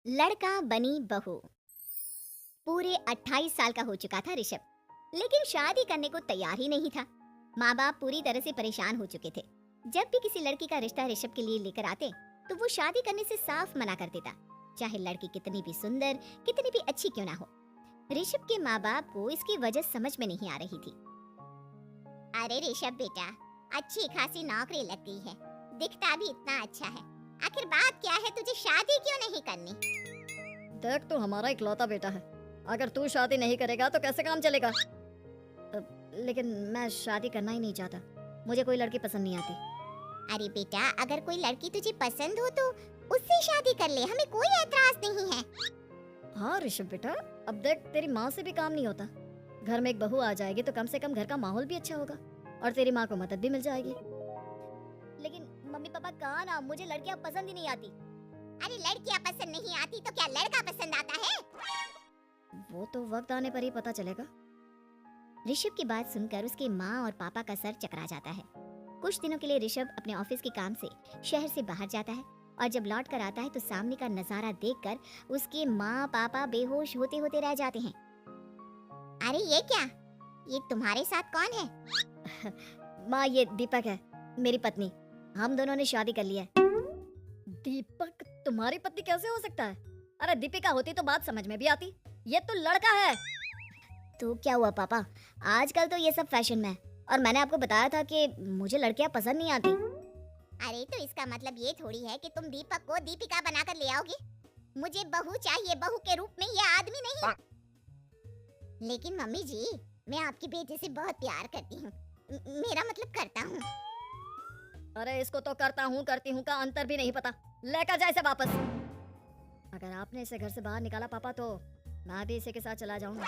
लड़का बनी बहू। पूरे 28 साल का हो चुका था ऋषभ, लेकिन शादी करने को तैयार ही नहीं था। माँ बाप पूरी तरह से परेशान हो चुके थे। जब भी किसी लड़की का रिश्ता ऋषभ के लिए लेकर आते तो वो शादी करने से साफ मना कर देता, चाहे लड़की कितनी भी सुंदर, कितनी भी अच्छी क्यों ना हो। ऋषभ के माँ बाप को इसकी वजह समझ में नहीं आ रही थी। अरे ऋषभ बेटा, अच्छी खासी नौकरी लग गई है, दिखता भी इतना अच्छा है, आखिर बात क्या है, तुझे शादी क्यों नहीं करनी? देख, तू हमारा इकलौता बेटा है, अगर तू शादी नहीं करेगा तो कैसे काम चलेगा? लेकिन मैं शादी करना ही नहीं चाहता, मुझे कोई लड़की पसंद नहीं आती। अरे बेटा, अगर कोई लड़की तुझे पसंद हो तो उससे शादी कर ले, हमें कोई एतराज नहीं है। हाँ ऋषभ बेटा, अब देख, तेरी माँ से भी काम नहीं होता। घर में एक बहू आ जाएगी तो कम से कम घर का माहौल भी अच्छा होगा और तेरी माँ को मदद भी मिल जाएगी। लेकिन मम्मी पापा कहा ना, मुझे लड़कियां पसंद ही नहीं आती। अरे लड़कियां पसंद नहीं आती तो क्या लड़का पसंद आता है? वो तो वक्त आने पर ही पता चलेगा। ऋषभ की बात सुनकर उसके माँ और पापा का सर चकरा जाता है। कुछ दिनों के लिए ऋषभ अपने ऑफिस के काम से शहर से बाहर जाता है और जब लौट कर आता है तो सामने का नजारा देखकर उसके माँ पापा बेहोश होते होते रह जाते हैं। अरे ये क्या, ये तुम्हारे साथ कौन है? माँ, ये दीपक है, मेरी पत्नी। हम दोनों ने शादी कर लिया है। दीपक तुम्हारी पत्नी कैसे हो सकता है? अरे दीपिका होती तो बात समझ में भी आती, ये तो लड़का है। तो क्या हुआ पापा, आजकल तो ये सब फैशन में है और मैंने आपको बताया था कि मुझे लड़कियां पसंद नहीं आती। अरे तो इसका मतलब ये थोड़ी है कि तुम दीपक को दीपिका बनाकर ले आओगे। मुझे बहू चाहिए, बहू के रूप में, ये आदमी नहीं। लेकिन मम्मी जी, मैं आपके बेटे से बहुत प्यार करती हूँ, मेरा मतलब करता हूँ। अरे इसको तो करता हूँ करती हूँ का अंतर भी नहीं पता, लेकर जाए इसे वापस। अगर आपने इसे घर से बाहर निकाला पापा तो मैं भी इसी के साथ चला जाऊंगा।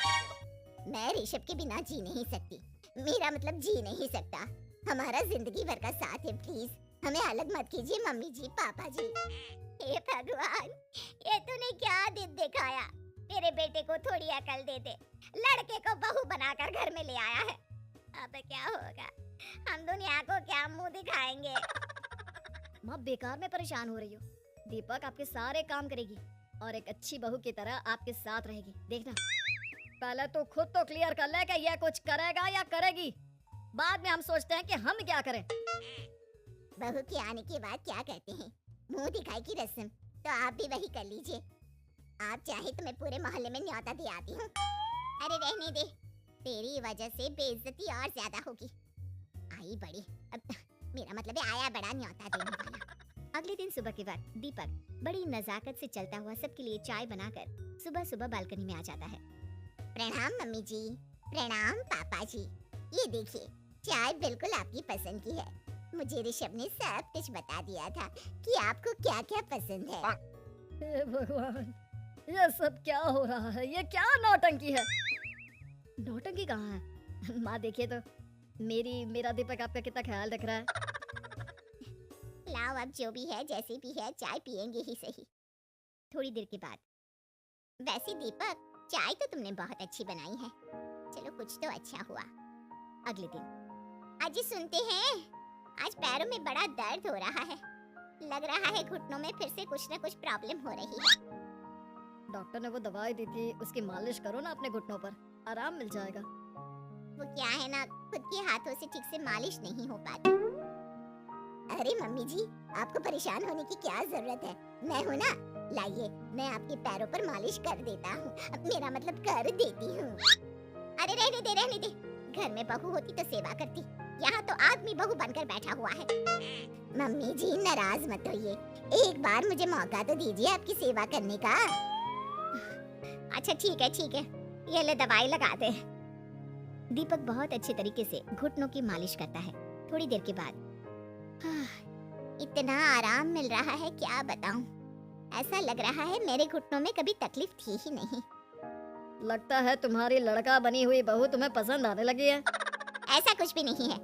मैं ऋषभ के बिना जी नहीं सकती, मेरा मतलब जी नहीं सकता। हमारा जिंदगी भर का साथ है, प्लीज हमें अलग मत कीजिए मम्मी जी, पापा जी। हे भगवान, ये तूने क्या दिन दिखाया? तेरे बेटे को थोड़ी अकल दे दे, लड़के को बहू बनाकर घर में ले आया है। अब क्या होगा, हम दुनिया को क्या मुंह दिखाएंगे? माँ बेकार में परेशान हो रही हो। दीपक आपके सारे काम करेगी और एक अच्छी बहू की तरह आपके साथ रहेगी, देखना। पहले तो खुद तो क्लियर कर ले कि ये कुछ करेगा या करेगी, बाद में हम सोचते हैं कि हम क्या करें। बहू के आने के बाद क्या कहते हैं, मुंह दिखाई की रस्म, तो आप भी वही कर लीजिए। आप चाहे तो मैं पूरे मोहल्ले में न्योता दे आती हूँ। अरे रहने दे, तेरी वजह से बेइज्जती और ज्यादा होगी। आई बड़ी, अब मेरा मतलब है आया बड़ा न्योता देने वाला। अगले दिन सुबह के वक्त दीपक बड़ी नजाकत से चलता हुआ सबके लिए चाय बनाकर सुबह सुबह बालकनी में आ जाता है। प्रणाम मम्मी जी, प्रणाम पापा जी। ये देखिए, चाय बिल्कुल आपकी पसंद की है। मुझे ऋषभ ने सब कुछ बता दिया था कि आपको क्या क्या पसंद है। हे भगवान, ये सब क्या हो रहा है? ये क्या नौटंकी है? नौटंकी कहाँ है? माँ देखिए तो, मेरा दीपक आपका कितना ख्याल रख रहा है। लाओ, अब जो भी है जैसे भी है, चाय पियेंगे ही सही। थोड़ी देर के बाद, वैसे दीपक, चाय तो तुमने बहुत अच्छी बनाई है, चलो कुछ तो अच्छा हुआ। अगले दिन, अजी सुनते हैं, आज पैरों में बड़ा दर्द हो रहा है, लग रहा है घुटनों में फिर से कुछ न कुछ प्रॉब्लम हो रही है। डॉक्टर ने वो दवाई दी थी, उसकी मालिश करो ना अपने घुटनों पर, आराम मिल जाएगा। वो क्या है ना, खुद के हाथों से ठीक से मालिश नहीं हो पाती। अरे मम्मी जी, आपको परेशान होने की क्या जरूरत है, मैं हूँ ना, लाइए मैं आपके पैरों पर मालिश कर देता हूँ, मेरा मतलब कर देती हूँ। अरे रहने दे, रहने दे, घर में बहू होती तो सेवा करती, यहाँ तो आदमी बहू बनकर बैठा हुआ है। मम्मी जी नाराज मत होइए, एक बार मुझे मौका तो दीजिए आपकी सेवा करने का। अच्छा ठीक है, ये ले दवाई लगा दे। दीपक बहुत अच्छे तरीके से घुटनों की मालिश करता है। थोड़ी देर के बाद, इतना आराम मिल रहा है क्या बताऊं, ऐसा लग रहा है मेरे घुटनों में कभी तकलीफ थी ही नहीं। लगता है तुम्हारी लड़का बनी हुई बहू तुम्हें पसंद आने लगी है। ऐसा कुछ भी नहीं है,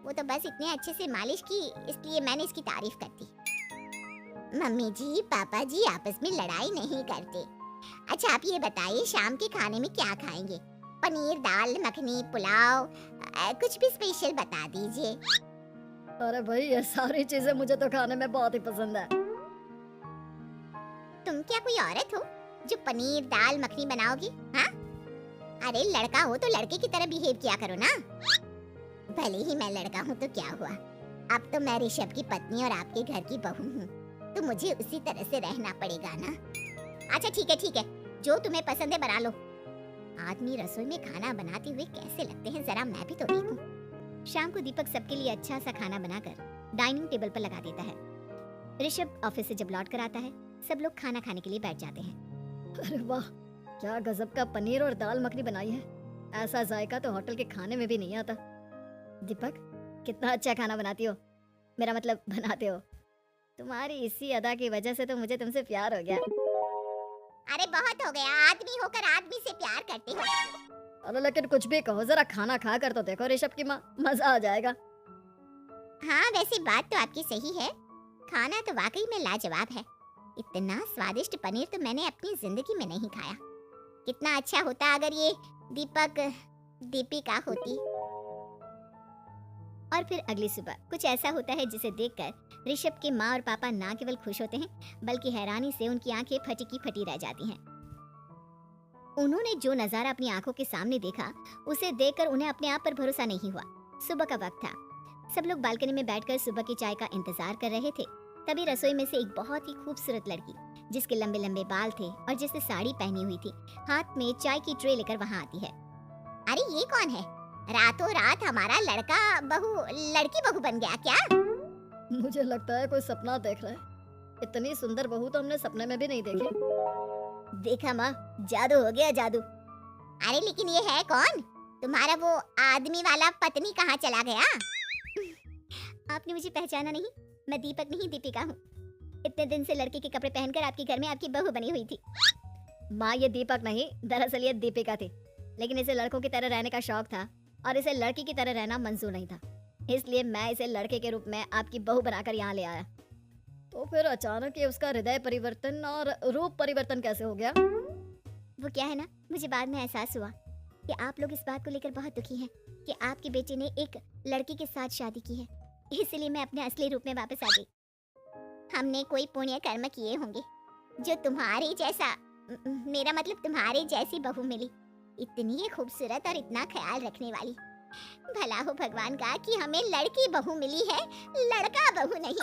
वो तो बस इतने अच्छे से मालिश की, इसलिए मैंने इसकी तारीफ कर दी। मम्मी जी पापा जी आपस में लड़ाई नहीं करते। अच्छा आप ये बताइए, शाम के खाने में क्या खाएंगे? पनीर, दाल मखनी, पुलाव, कुछ भी स्पेशल बता दीजिए। अरे भाई, ये सारी चीजें मुझे तो खाने में बहुत ही पसंद है। तुम क्या कोई औरत हो जो पनीर दाल मखनी बनाओगी? हाँ, अरे लड़का हो तो लड़के की तरह बिहेव किया करो ना। भले ही मैं लड़का हूँ तो क्या हुआ, अब तो मैं ऋषभ की पत्नी और आपके घर की बहू हूँ, तो मुझे उसी तरह से रहना पड़ेगा ना। अच्छा ठीक है, जो तुम्हें पसंद है बना लो। आदमी रसोई में खाना बनाते हुए कैसे लगते हैं, जरा मैं भी तो देखूं। शाम को दीपक सबके लिए अच्छा सा खाना बनाकर डाइनिंग टेबल पर लगा देता है। ऋषभ ऑफिस से जब लौट कर आता है, सब लोग खाना खाने के लिए बैठ जाते हैं। अरे वाह, क्या गजब का पनीर और दाल मखनी बनाई है। ऐसा जायका तो होटल के खाने में भी नहीं आता। दीपक, कितना अच्छा खाना बनाती हो, मेरा मतलब बनाते हो। तुम्हारी इसी अदा की वजह से तो मुझे तुमसे प्यार हो गया। अरे बहुत हो गया, आदमी होकर आदमी से प्यार करते हो। अरे लेकिन कुछ भी कहो, जरा खाना खा कर तो देखो ऋषभ की माँ, मजा आ जाएगा। हाँ वैसे बात तो आपकी सही है, खाना तो वाकई में लाजवाब है। इतना स्वादिष्ट पनीर तो मैंने अपनी जिंदगी में नहीं खाया। कितना अच्छा होता अगर ये दीपिका होती। और फिर अगली सुबह कुछ ऐसा होता है जिसे देखकर ऋषभ के माँ और पापा ना केवल खुश होते हैं, बल्कि हैरानी से उनकी आंखें फटी की फटी रह जाती हैं। उन्होंने जो नजारा अपनी आंखों के सामने देखा, उसे देखकर उन्हें अपने आप पर भरोसा नहीं हुआ। सुबह का वक्त था, सब लोग बालकनी में बैठकर सुबह की चाय का इंतजार कर रहे थे। तभी रसोई में से एक बहुत ही खूबसूरत लड़की, जिसके लंबे लंबे बाल थे और जिसने साड़ी पहनी हुई थी, हाथ में चाय की ट्रे लेकर वहाँ आती है। अरे ये कौन है? रातों रात हमारा लड़की बहू बन गया क्या? मुझे लगता है कोई सपना देख रहा है। इतनी सुंदर बहू तो हमने सपने में भी नहीं देखी। देखा माँ, जादू हो गया जादू। अरे लेकिन ये है कौन? तुम्हारा वो आदमी वाला पत्नी कहाँ चला गया? आपने मुझे पहचाना नहीं? मैं दीपक नहीं दीपिका हूँ। इतने दिन से लड़के के कपड़े पहनकर आपके घर में आपकी बहू बनी हुई थी। माँ, ये दीपक नहीं, दरअसल ये दीपिका थी, लेकिन इसे लड़कों की तरह रहने का शौक था और इसे लड़की की तरह रहना मंजूर नहीं था, इसलिए मैं इसे लड़के के रूप में आपकी बहू बनाकर यहाँ ले आया। तो फिर अचानक ये उसका हृदय परिवर्तन और रूप परिवर्तन कैसे हो गया? वो क्या है ना, मुझे बाद में एहसास हुआ कि आप लोग इस बात को लेकर बहुत दुखी हैं कि आपके बेटे ने एक लड़की के साथ शादी की है, इसलिए मैं अपने असली रूप में वापस आ गई। हमने कोई पुण्य कर्म किए होंगे जो तुम्हारी जैसा, मेरा मतलब तुम्हारे जैसी बहू मिली, इतनी खूबसूरत और इतना ख्याल रखने वाली। भला हो भगवान का कि हमें लड़की बहू मिली है, लड़का बहू नहीं।